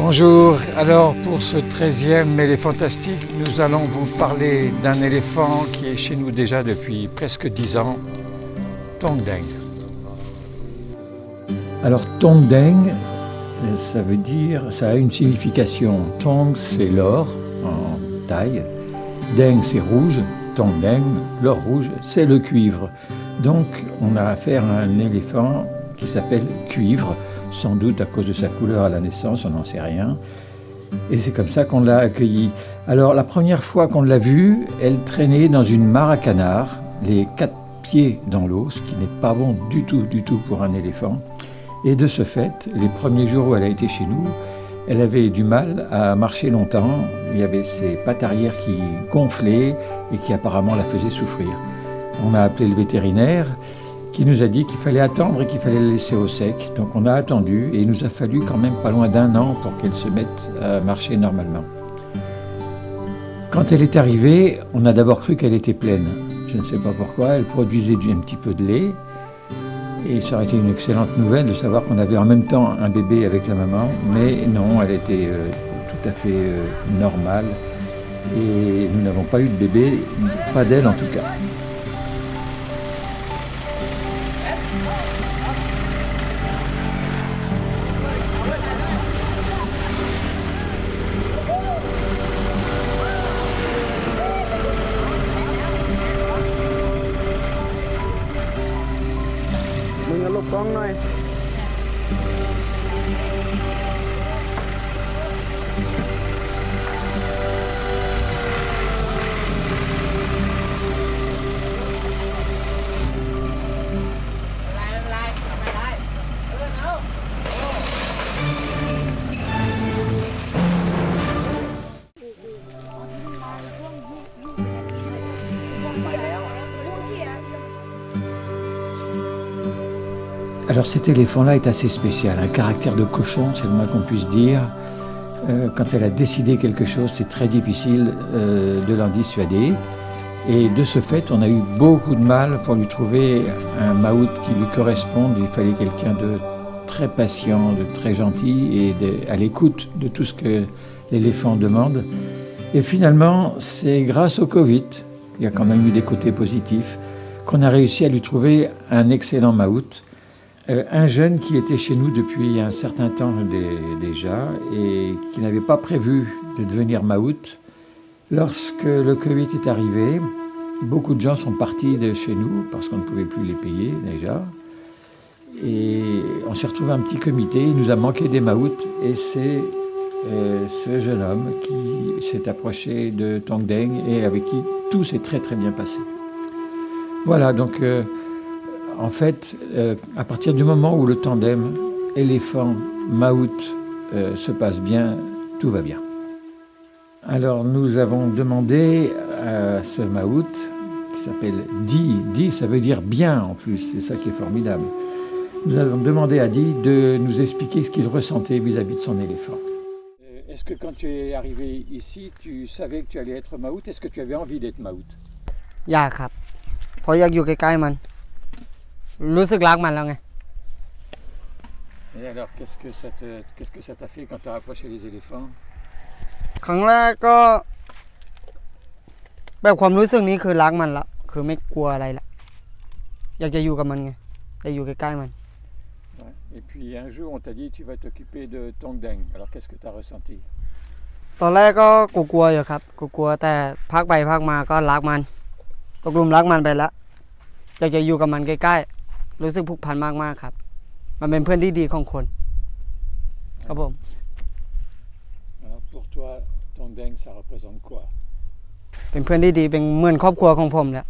Bonjour, alors pour ce 13e éléphant fantastique, nous allons vous parler d'un éléphant qui est chez nous déjà depuis presque 10 ans, Tongdeng. Alors Tongdeng, ça veut dire, ça a une signification. Tong c'est l'or en taille, Deng c'est rouge, Tongdeng, l'or rouge c'est le cuivre. Donc on a affaire à un éléphant qui s'appelle cuivre, sans doute à cause de sa couleur à la naissance, on n'en sait rien. Et c'est comme ça qu'on l'a accueilli. Alors la première fois qu'on l'a vue, elle traînait dans une mare à canards, les 4 pieds dans l'eau, ce qui n'est pas bon du tout pour un éléphant. Et de ce fait, les premiers jours où elle a été chez nous, elle avait du mal à marcher longtemps. Il y avait ses pattes arrière qui gonflaient et qui apparemment la faisaient souffrir. On a appelé le vétérinaire qui nous a dit qu'il fallait attendre et qu'il fallait la laisser au sec. Donc on a attendu et il nous a fallu quand même pas loin d'1 an pour qu'elle se mette à marcher normalement. Quand elle est arrivée, on a d'abord cru qu'elle était pleine. Je ne sais pas pourquoi, elle produisait un petit peu de lait. Et ça aurait été une excellente nouvelle de savoir qu'on avait en même temps un bébé avec la maman. Mais non, elle était tout à fait normale. Et nous n'avons pas eu de bébé, pas d'elle en tout cas. Alors cet éléphant-là est assez spécial, un caractère de cochon, c'est le moins qu'on puisse dire. Quand elle a décidé quelque chose, c'est très difficile de l'en dissuader. Et de ce fait, on a eu beaucoup de mal pour lui trouver un maout qui lui corresponde. Il fallait quelqu'un de très patient, de très gentil et à l'écoute de tout ce que l'éléphant demande. Et finalement, c'est grâce au Covid, il y a quand même eu des côtés positifs, qu'on a réussi à lui trouver un excellent maout. Un jeune qui était chez nous depuis un certain temps déjà et qui n'avait pas prévu de devenir maout. Lorsque le Covid est arrivé, beaucoup de gens sont partis de chez nous parce qu'on ne pouvait plus les payer déjà. Et on s'est retrouvé un petit comité, il nous a manqué des maouts et c'est ce jeune homme qui s'est approché de Tongdeng et avec qui tout s'est très bien passé. Voilà, donc en fait, à partir du moment où le tandem éléphant-maout se passe bien, tout va bien. Alors nous avons demandé à ce maout, qui s'appelle Di, Di ça veut dire bien en plus, c'est ça qui est formidable. Nous avons demandé à Di de nous expliquer ce qu'il ressentait vis-à-vis de son éléphant. Est-ce que quand tu es arrivé ici, tu savais que tu allais être maout? Est-ce que tu avais envie d'être maout? อยากครับเพราะอยากอยู่ใกล้ๆมันรู้สึกรักมันแล้วไง Et alors, qu'est-ce que ça t'a fait quand tu as approché les éléphants? ครั้งแรกก็แบบความรู้สึกนี้คือรักมันละคือไม่กลัวอะไรละอยากจะอยู่กับมันไงอยากอยู่ใกล้ๆมัน Et puis un jour, on t'a dit tu vas t'occuper de Tongdeng. Alors, qu'est-ce que tu as ressenti? ตอนแรกก็กลัวๆอยู่ครับกลัวๆแต่พักไปพักมาก็รักมันตกหลุมรักมันไปแล้วอยากจะอยู่กับมันใกล้ๆรู้สึกผูกพันมากๆครับมันเป็นเพื่อนที่ดีของคนครับผม Alors, pour toi, Tongdeng, ça représente quoi? เป็นเพื่อนที่ดีเป็นเหมือนครอบครัวของผมแหละ